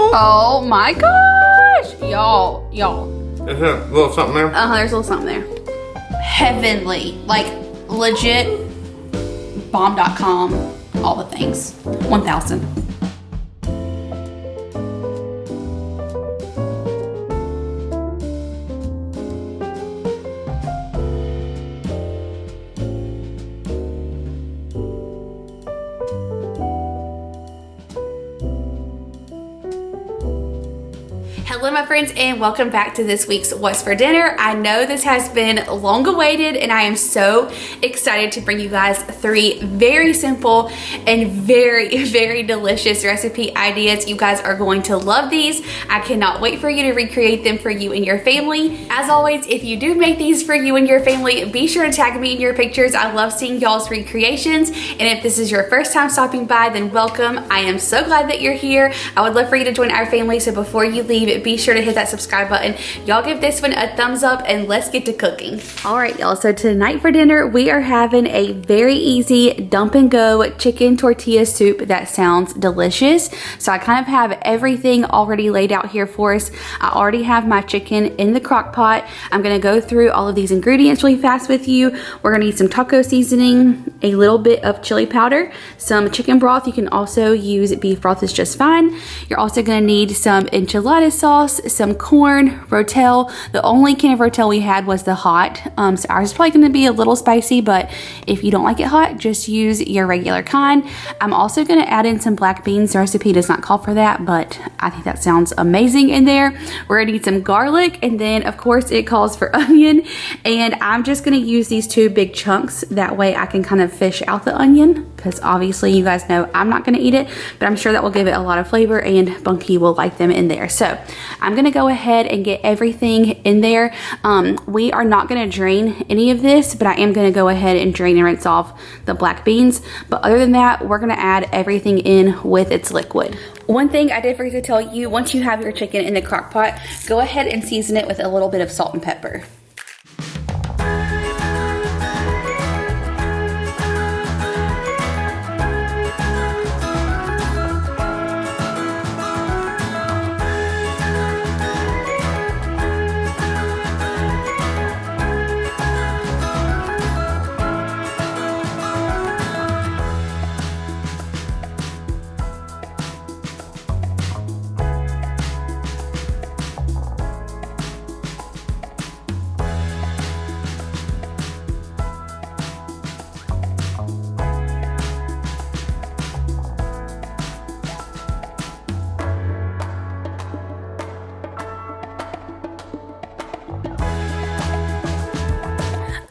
Oh my gosh. Y'all. Is there a little something there? There's a little something there. Heavenly. Like, legit. Bomb.com. All the things. 1,000. Hello my friends and welcome back to this week's What's for Dinner. I know this has been long awaited and I am so excited to bring you guys 3 very simple and very delicious recipe ideas. You guys are going to love these. I cannot wait for you to recreate them for you and your family. As always, if you do make these for you and your family, be sure to tag me in your pictures. I love seeing y'all's recreations, and if this is your first time stopping by, then welcome. I am so glad that you're here. I would love for you to join our family, so before you leave, be sure to hit that subscribe button. Y'all give this one a thumbs up and let's get to cooking. All right, y'all, so tonight for dinner, we are having a very easy dump and go chicken tortilla soup that sounds delicious. So I kind of have everything already laid out here for us. I already have my chicken in the crock pot. I'm gonna go through all of these ingredients really fast with you. We're gonna need some taco seasoning, a little bit of chili powder, some chicken broth. You can also use beef broth, is just fine. You're also gonna need some enchilada sauce, some corn, rotel. The only can of rotel we had was the hot. So ours is probably gonna be a little spicy, but if you don't like it hot, just use your regular kind. I'm also gonna add in some black beans. The recipe does not call for that, but I think that sounds amazing in there. We're gonna need some garlic, and then of course it calls for onion. And I'm just gonna use these 2 big chunks. That way I can kind of fish out the onion, because obviously you guys know I'm not gonna eat it, but I'm sure that will give it a lot of flavor and Bunky will like them in there. So I'm gonna go ahead and get everything in there. We are not gonna drain any of this, but I am gonna go ahead and drain and rinse off the black beans. But other than that, we're gonna add everything in with its liquid. One thing I did forget to tell you, once you have your chicken in the crock pot, go ahead and season it with a little bit of salt and pepper.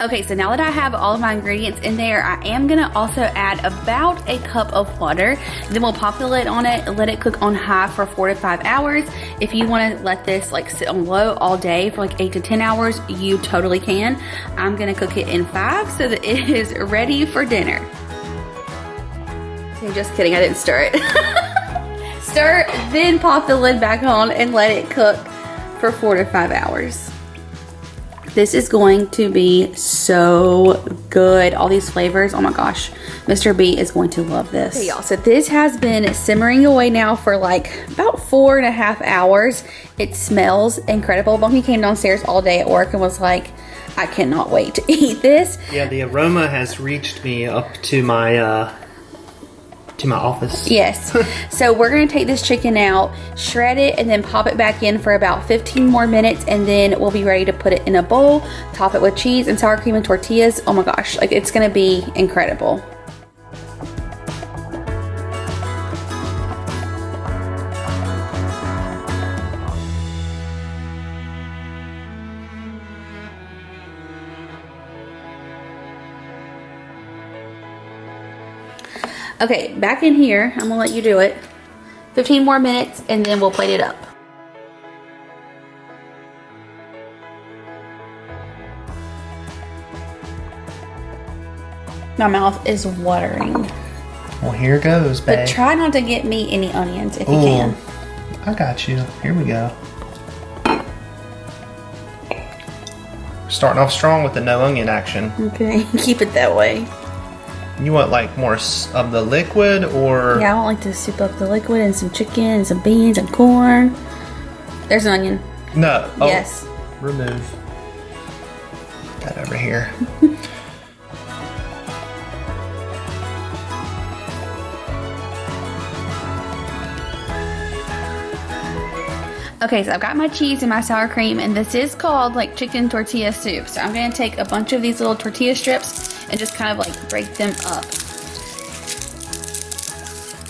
Okay, so now that I have all of my ingredients in there, I am gonna also add about a cup of water. Then we'll pop the lid on it and let it cook on high for 4 to 5 hours. If you wanna let this like sit on low all day for like 8 to 10 hours, you totally can. I'm gonna cook it in 5 so that it is ready for dinner. Okay, just kidding, I didn't stir it. Stir, then pop the lid back on and let it cook for 4 to 5 hours. This is going to be so good. All these flavors, oh my gosh. Mr. B is going to love this. Okay, y'all, so this has been simmering away now for like about 4.5 hours. It smells incredible. Bunky came downstairs all day at work and was like, I cannot wait to eat this. Yeah, the aroma has reached me up to my office. Yes. So we're gonna take this chicken out, shred it, and then pop it back in for about 15 more minutes, and then we'll be ready to put it in a bowl, top it with cheese and sour cream and tortillas. Oh my gosh, like it's gonna be incredible. Okay, back in here, I'm gonna let you do it. 15 more minutes and then we'll plate it up. My mouth is watering. Well, here goes, babe. But try not to get me any onions if you can. I got you. Here we go. Starting off strong with the no onion action. Okay, keep it that way. You want like more of the liquid or? Yeah, I want like to soup up the liquid and some chicken and some beans and corn. There's an onion. No. Oh, yes. Remove that over here. Okay, so I've got my cheese and my sour cream, and this is called like chicken tortilla soup. So I'm gonna take a bunch of these little tortilla strips and just kind of like break them up.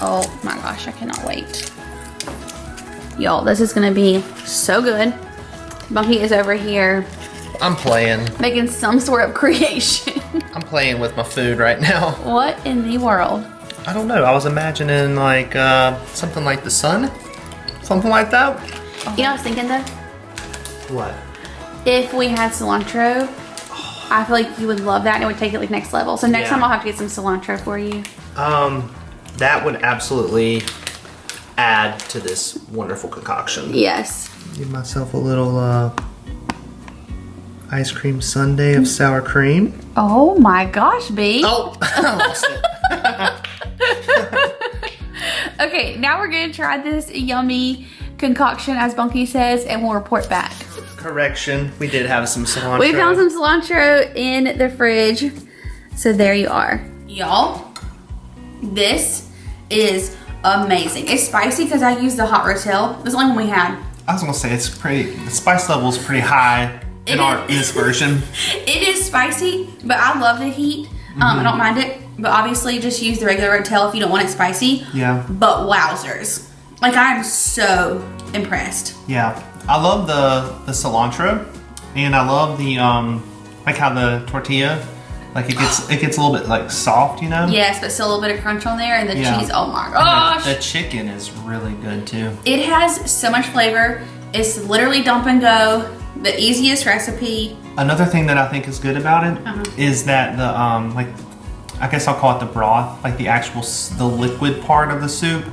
Oh my gosh, I cannot wait. Y'all, this is gonna be so good. Bunky is over here. I'm playing. Making some sort of creation. I'm playing with my food right now. What in the world? I don't know. I was imagining like something like the sun. Something like that. You know what I was thinking though? What? If we had cilantro, I feel like you would love that and it would take it like next level. So next time I'll have to get some cilantro for you. That would absolutely add to this wonderful concoction. Yes. Give myself a little ice cream sundae of sour cream. Oh my gosh, B. Oh, I lost it. Okay, now we're gonna try this yummy concoction, as Bunky says, and we'll report back. Correction, we did have some cilantro. We found some cilantro in the fridge, so there you are. Y'all, this is amazing. It's spicy because I used the hot rotel. This is the only one we had. I was gonna say the spice level is pretty high in this version. It is spicy, but I love the heat. I don't mind it, but obviously just use the regular rotel if you don't want it spicy. Yeah. But wowzers. Like, I'm so impressed. Yeah, I love the cilantro, and I love the like how the tortilla, like it gets a little bit like soft, you know. Yes, but still a little bit of crunch on there, and the cheese. Oh my gosh! The chicken is really good too. It has so much flavor. It's literally dump and go. The easiest recipe. Another thing that I think is good about it is that the like, I guess I'll call it the broth, like the liquid part of the soup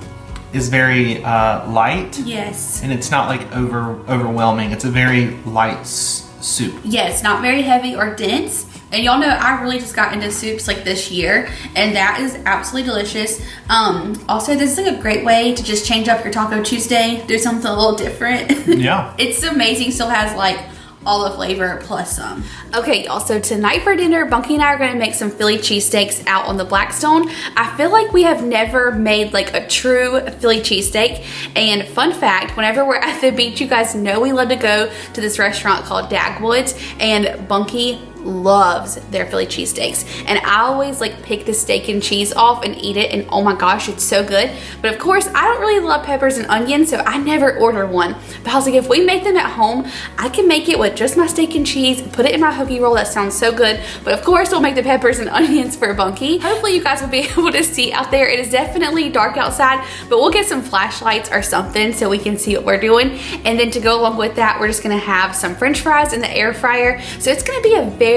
is very light. Yes. And it's not like overwhelming. It's a very light soup. Yeah, it's not very heavy or dense. And y'all know I really just got into soups like this year, and that is absolutely delicious. Also, this is like a great way to just change up your Taco Tuesday, do something a little different. Yeah. It's amazing, still has like all the flavor plus some. Okay, y'all, so tonight for dinner, Bunky and I are gonna make some Philly cheesesteaks out on the Blackstone. I feel like we have never made like a true Philly cheesesteak. And fun fact, whenever we're at the beach, you guys know we love to go to this restaurant called Dagwood's, and Bunky loves their Philly cheesesteaks, and I always like pick the steak and cheese off and eat it, and oh my gosh, it's so good. But of course, I don't really love peppers and onions, so I never order one. But I was like, if we make them at home, I can make it with just my steak and cheese, put it in my hoagie roll. That sounds so good. But of course, we'll make the peppers and onions for Bunky. Hopefully you guys will be able to see out there. It is definitely dark outside, but we'll get some flashlights or something so we can see what we're doing. And then to go along with that, we're just gonna have some French fries in the air fryer. So it's gonna be a very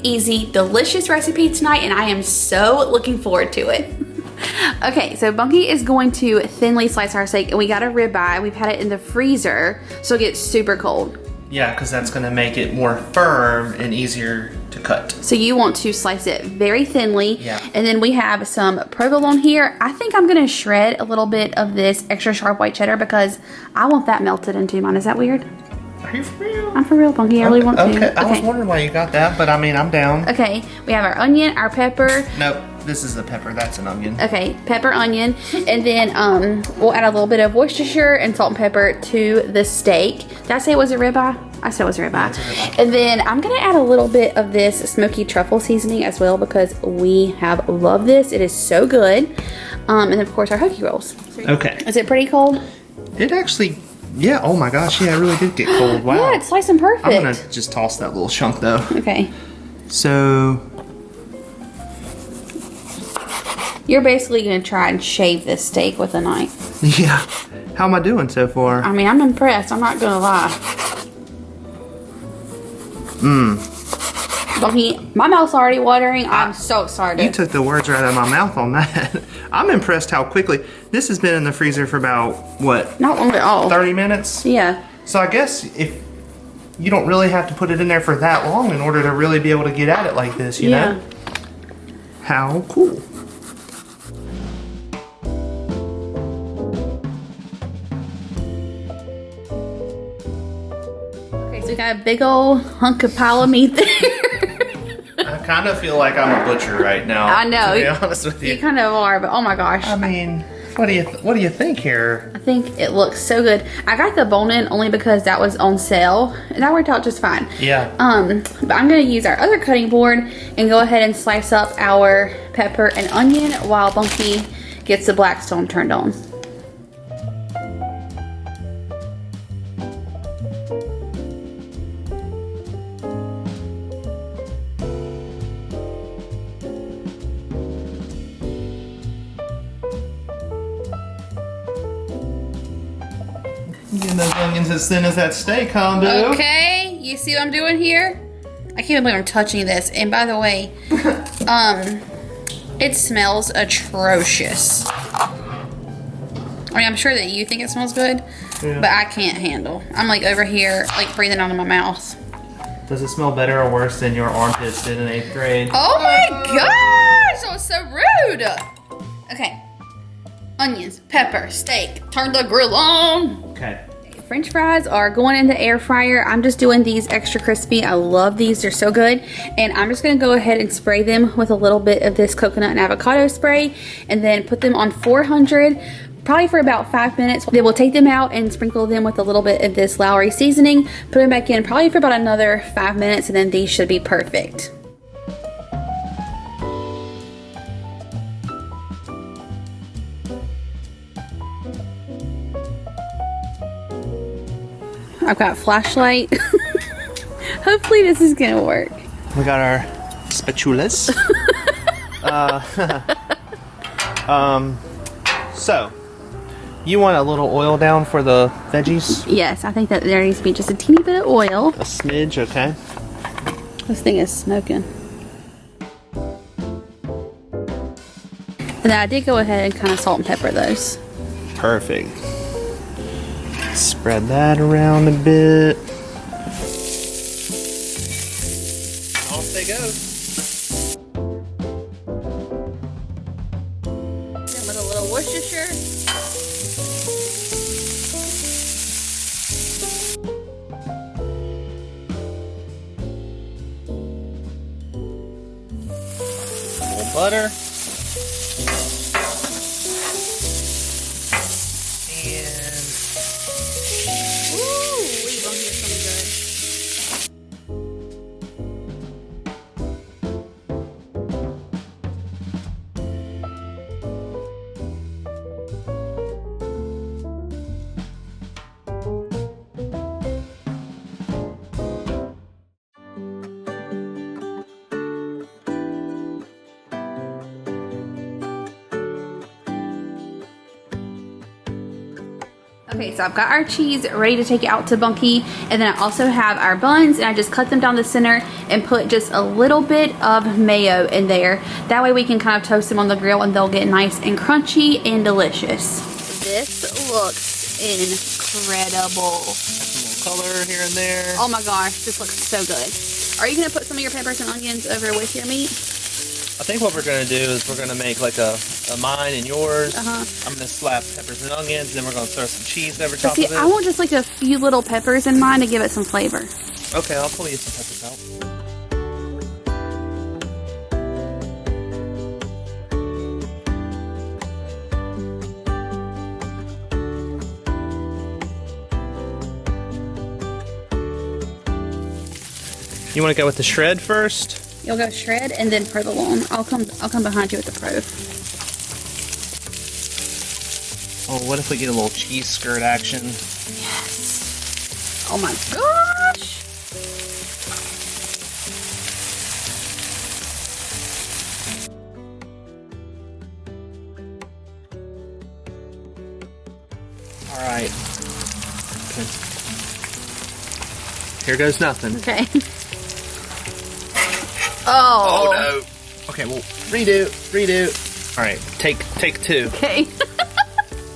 easy, delicious recipe tonight, and I am so looking forward to it. Okay, so Bunky is going to thinly slice our steak, and we got a ribeye. We've had it in the freezer, so it gets super cold. Yeah, because that's going to make it more firm and easier to cut. So you want to slice it very thinly. Yeah. And then we have some provolone here. I think I'm going to shred a little bit of this extra sharp white cheddar because I want that melted into mine. Is that weird? Are you for real? I'm for real, Bunky. I really want to. Okay. I was wondering why you got that, but I mean, I'm down. Okay, we have our onion, our pepper. Nope, this is a pepper. That's an onion. Okay, pepper, onion, and then we'll add a little bit of Worcestershire and salt and pepper to the steak. Did I say it was a ribeye? I said it was a ribeye. Yeah, it's a ribeye. And then I'm gonna add a little bit of this smoky truffle seasoning as well because we have loved this. It is so good. And of course our hoagie rolls. Okay. Is it pretty cold? It actually, yeah, oh my gosh, yeah, it really did get cold. Wow. Yeah, it's nice and perfect. I'm gonna just toss that little chunk though. Okay. So. You're basically gonna try and shave this steak with a knife. Yeah. How am I doing so far? I mean, I'm impressed. I'm not gonna lie. Bunky, my mouth's already watering. I'm so excited. You took the words right out of my mouth on that. I'm impressed how quickly. This has been in the freezer for about, what? Not long at all. 30 minutes? Yeah. So I guess if you don't really have to put it in there for that long in order to really be able to get at it like this, you know? How cool. Okay, so we got a big old hunk of pile of meat there. I kind of feel like I'm a butcher right now. I know. To be honest with you. You kind of are, but oh my gosh. I mean, what do you think here? I think it looks so good. I got the bone-in only because that was on sale, and that worked out just fine. Yeah. But I'm gonna use our other cutting board and go ahead and slice up our pepper and onion while Bunky gets the Blackstone turned on. Getting those onions as thin as that steak, huh, dude? Okay, you see what I'm doing here? I can't even believe I'm touching this. And by the way, it smells atrocious. I mean, I'm sure that you think it smells good, but I can't handle. I'm like over here, like breathing out of my mouth. Does it smell better or worse than your armpits did in 8th grade? Oh my gosh, that was so rude. Okay, onions, pepper, steak, turn the grill on. Okay. French fries are going in the air fryer. I'm just doing these extra crispy. I love these, they're so good. And I'm just gonna go ahead and spray them with a little bit of this coconut and avocado spray and then put them on 400, probably for about 5 minutes. Then we'll take them out and sprinkle them with a little bit of this Lowry seasoning, put them back in probably for about another 5 minutes, and then these should be perfect. I've got a flashlight. Hopefully this is gonna work. We got our spatulas. So, you want a little oil down for the veggies? Yes, I think that there needs to be just a teeny bit of oil. A smidge, okay. This thing is smoking. And then I did go ahead and kind of salt and pepper those. Perfect. Spread that around a bit. Off they go. Then with a little Worcestershire. A little butter. Okay, so I've got our cheese ready to take out to Bunky, and then I also have our buns, and I just cut them down the center and put just a little bit of mayo in there. That way we can kind of toast them on the grill and they'll get nice and crunchy and delicious. This looks incredible. Got some little color here and there. Oh my gosh, this looks so good. Are you gonna put some of your peppers and onions over with your meat? I think what we're gonna do is we're gonna make like a mine and yours. Uh-huh. I'm gonna slap peppers and onions, then we're gonna throw some cheese over top See, of it. I want just like a few little peppers in mine to give it some flavor. Okay, I'll pull you some peppers out. You want to go with the shred first? You'll go shred and then provolone. I'll come behind you with the prove. Oh, what if we get a little cheese skirt action? Yes. Oh my gosh. All right. Okay. Here goes nothing. Okay. Oh. No. Okay, well, redo. All right, take two. Okay.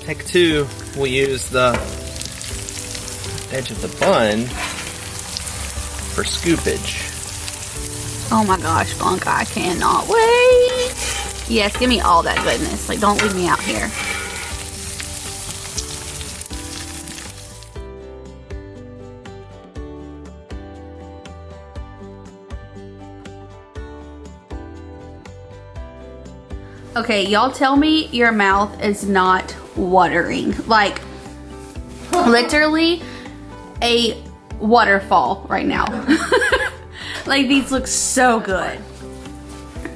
Take two. We'll use the edge of the bun for scoopage. Oh my gosh, Blanca, I cannot wait. Yes, give me all that goodness. Like, don't leave me out here. Okay, y'all tell me your mouth is not watering. Like, literally a waterfall right now. Like, these look so good.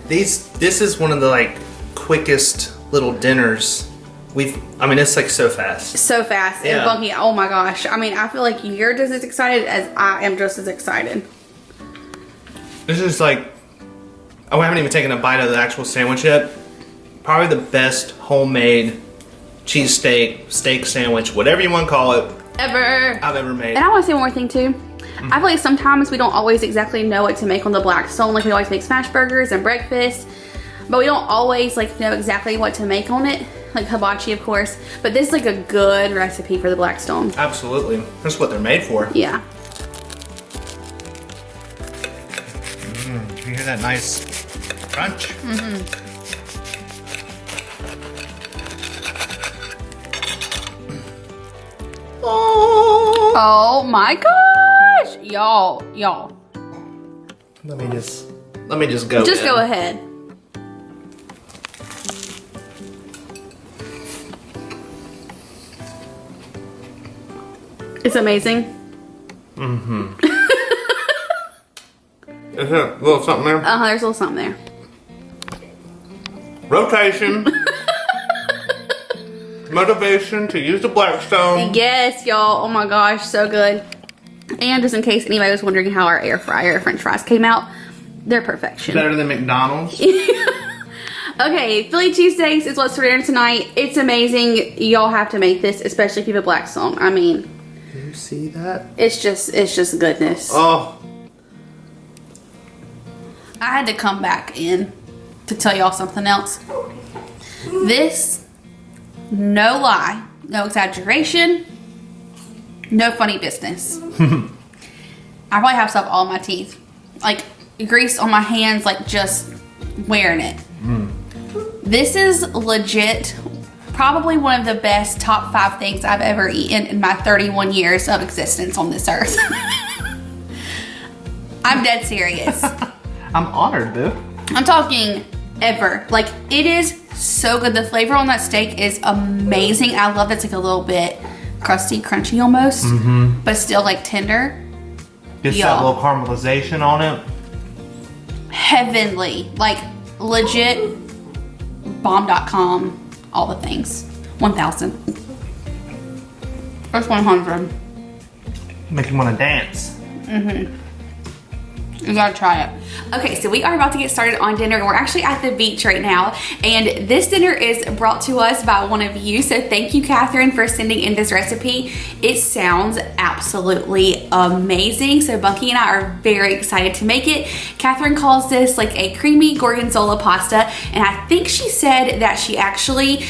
This is one of the like quickest little dinners I mean, it's like so fast. So fast. Yeah. And Bunky, oh my gosh. I mean, I feel like you're just as excited as I am just as excited. This is like, oh, I haven't even taken a bite of the actual sandwich yet. Probably the best homemade cheesesteak, steak sandwich, whatever you want to call it, I've ever made. And I want to say one more thing too. I feel like sometimes we don't always exactly know what to make on the Blackstone. Like, we always make smash burgers and breakfast, but we don't always like know exactly what to make on it. Like hibachi, of course, but this is like a good recipe for the Blackstone. Absolutely, that's what they're made for. Yeah. You hear that nice crunch? Oh my gosh, y'all. Let me just go. Just go ahead. It's amazing. Is there a little something there? There's a little something there. Rotation. Motivation to use the Blackstone. Yes, y'all. Oh my gosh, so good. And just in case anybody was wondering how our air fryer French fries came out, they're perfection. Better than McDonald's. Okay, Philly cheesesteaks is what's for dinner tonight. It's amazing. Y'all have to make this, especially if you have a Blackstone. I mean, You see that? it's just goodness. Oh, I had to come back in to tell y'all something else. This, no lie, no exaggeration, no funny business. I probably have stuff all in my teeth. Like, grease on my hands, like just wearing it. This is legit probably one of the best top 5 things I've ever eaten in my 31 years of existence on this earth. I'm dead serious. I'm honored, boo. I'm talking ever. Like, it is so good. The flavor on that steak is amazing. I love it's like a little bit crusty, crunchy almost, but still like tender. Gets that little caramelization on it. Heavenly. Like, legit bomb.com, all the things. 1,000. First 100. Make you want to dance. You gotta try it. Okay, so we are about to get started on dinner. We're actually at the beach right now, and this dinner is brought to us by one of you. So thank you, Kathryn, for sending in this recipe. It sounds absolutely amazing. So Bunky and I are very excited to make it. Kathryn calls this like a creamy Gorgonzola pasta, and I think she said that she actually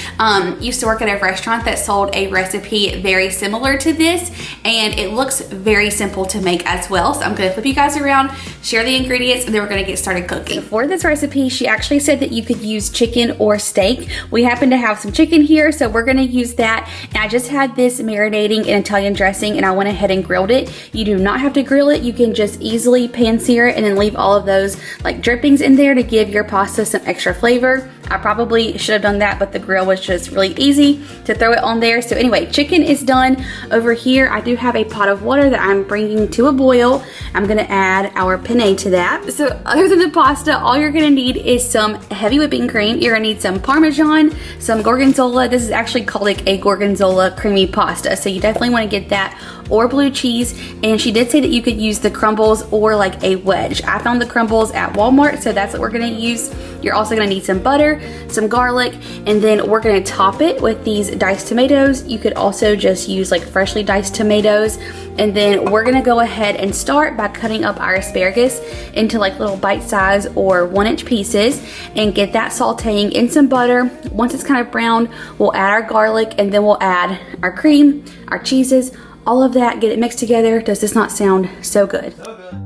used to work at a restaurant that sold a recipe very similar to this, and it looks very simple to make as well. So I'm gonna flip you guys around, share the ingredients, and then we're gonna get started cooking. For this recipe, she actually said that you could use chicken or steak. We happen to have some chicken here, so we're gonna use that. And I just had this marinating in Italian dressing, and I went ahead and grilled it. You do not have to grill it. You can just easily pan sear it and then leave all of those like drippings in there to give your pasta some extra flavor. I probably should have done that, but the grill was just really easy to throw it on there. So anyway, chicken is done. Over here, I do have a pot of water that I'm bringing to a boil. I'm gonna add our penne to that. So other than the pasta, all you're gonna need is some heavy whipping cream. You're gonna need some Parmesan, some Gorgonzola. This is actually called like a Gorgonzola creamy pasta. So you definitely wanna get that, or blue cheese. And she did say that you could use the crumbles or like a wedge. I found the crumbles at Walmart, so that's what we're gonna use. You're also gonna need some butter, some garlic, and then we're gonna top it with these diced tomatoes. You could also just use like freshly diced tomatoes. And then we're gonna go ahead and start by cutting up our asparagus into like little bite-size or 1-inch pieces and get that sauteing in some butter. Once it's kind of brown, we'll add our garlic, and then we'll add our cream, our cheeses, all of that, get it mixed together. Does this not sound so good? So good.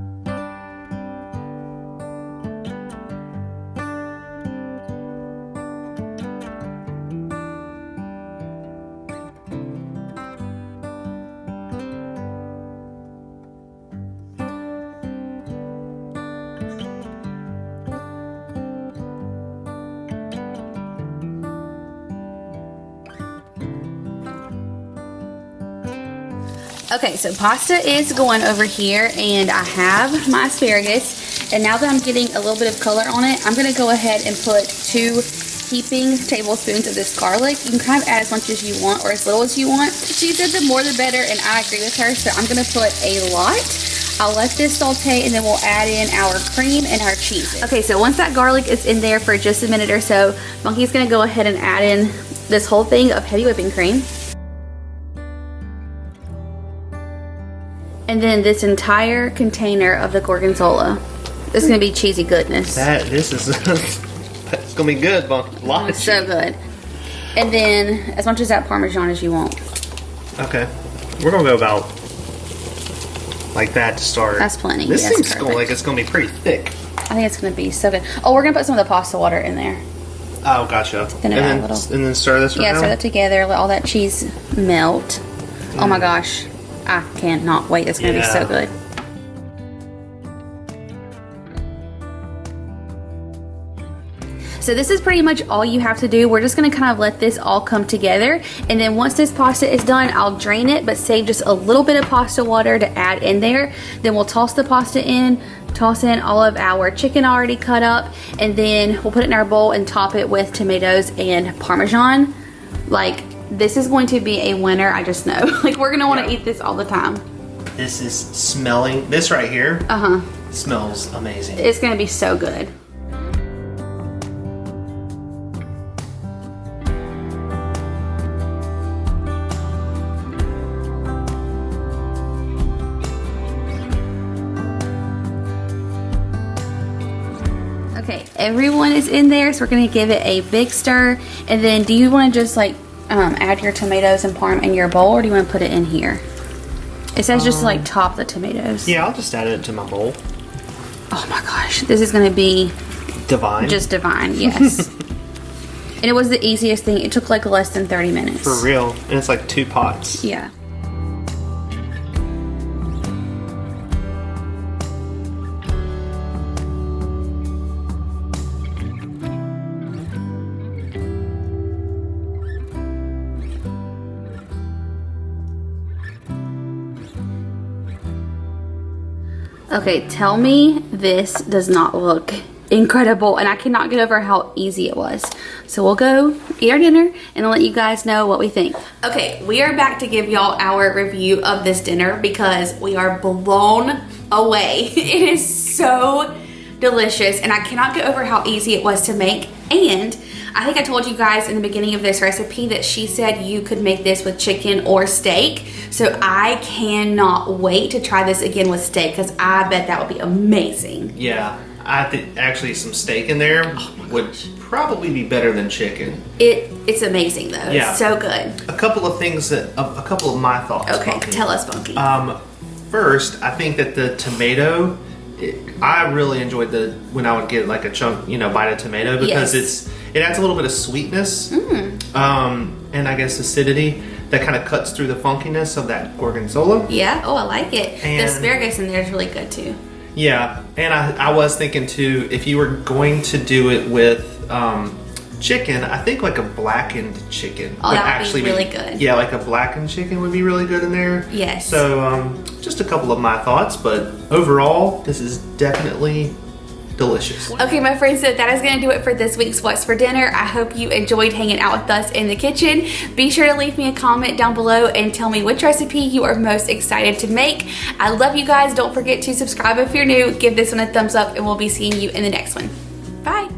Okay, so pasta is going over here, and I have my asparagus. And now that I'm getting a little bit of color on it, I'm gonna go ahead and put 2 heaping tablespoons of this garlic. You can kind of add as much as you want or as little as you want. She said the more the better, and I agree with her, so I'm gonna put a lot. I'll let this saute, and then we'll add in our cream and our cheese. Okay, so once that garlic is in there for just a minute or so, Monkey's gonna go ahead and add in this whole thing of heavy whipping cream. And then this entire container of the Gorgonzola. This is gonna be cheesy goodness. This is, it's gonna be good, but a lot of cheese. So good. And then as much as that Parmesan as you want. Okay, we're gonna go about like that to start. That's plenty. This Yes, seems perfect. like it's gonna be pretty thick. I think it's gonna be so good. Oh, we're gonna put some of the pasta water in there. Oh, gotcha. Then add a little. And then stir this Yeah, around? stir that together, let all that cheese melt. Oh my gosh. I cannot wait. It's gonna be so good. So this is pretty much all you have to do. We're just gonna kind of let this all come together. And then once this pasta is done, I'll drain it, but save just a little bit of pasta water to add in there. Then we'll toss the pasta in, toss in all of our chicken already cut up, and then we'll put it in our bowl and top it with tomatoes and Parmesan. Like, this is going to be a winner, I just know. Like, we're gonna wanna eat this all the time. This is smelling, this right here smells amazing. It's gonna be so good. Okay, everyone is in there, so we're gonna give it a big stir. And then do you wanna just like add your tomatoes and parm in your bowl, or do you wanna put it in here? It says just like top the tomatoes. Yeah, I'll just add it to my bowl. Oh my gosh, this is gonna be Divine. just divine, yes. And it was the easiest thing. It took like less than 30 minutes. For real. And it's like 2 pots. Yeah. Okay, tell me this does not look incredible, and I cannot get over how easy it was. So we'll go eat our dinner and I'll let you guys know what we think. Okay, we are back to give y'all our review of this dinner because we are blown away. It is so delicious, and I cannot get over how easy it was to make. And I think I told you guys in the beginning of this recipe that she said you could make this with chicken or steak. So I cannot wait to try this again with steak because I bet that would be amazing. Yeah, I think actually some steak in there would probably be better than chicken. It's amazing though. Yeah. It's so good. A couple of things a couple of my thoughts. Okay, Funky. tell us, Funky. First, I think that the tomato, I really enjoyed when I would get like a chunk, bite of tomato because it adds a little bit of sweetness, and I guess acidity that kind of cuts through the funkiness of that gorgonzola. Yeah. Oh, I like it. And the asparagus in there is really good too. Yeah, and I was thinking too, if you were going to do it with chicken, I think like a blackened chicken would actually be really good. Yeah, like a blackened chicken would be really good in there. Yes. So just a couple of my thoughts, but overall, this is definitely delicious. Okay, my friends, so that is going to do it for this week's What's for Dinner. I hope you enjoyed hanging out with us in the kitchen. Be sure to leave me a comment down below and tell me which recipe you are most excited to make. I love you guys. Don't forget to subscribe if you're new. Give this one a thumbs up, and we'll be seeing you in the next one. Bye.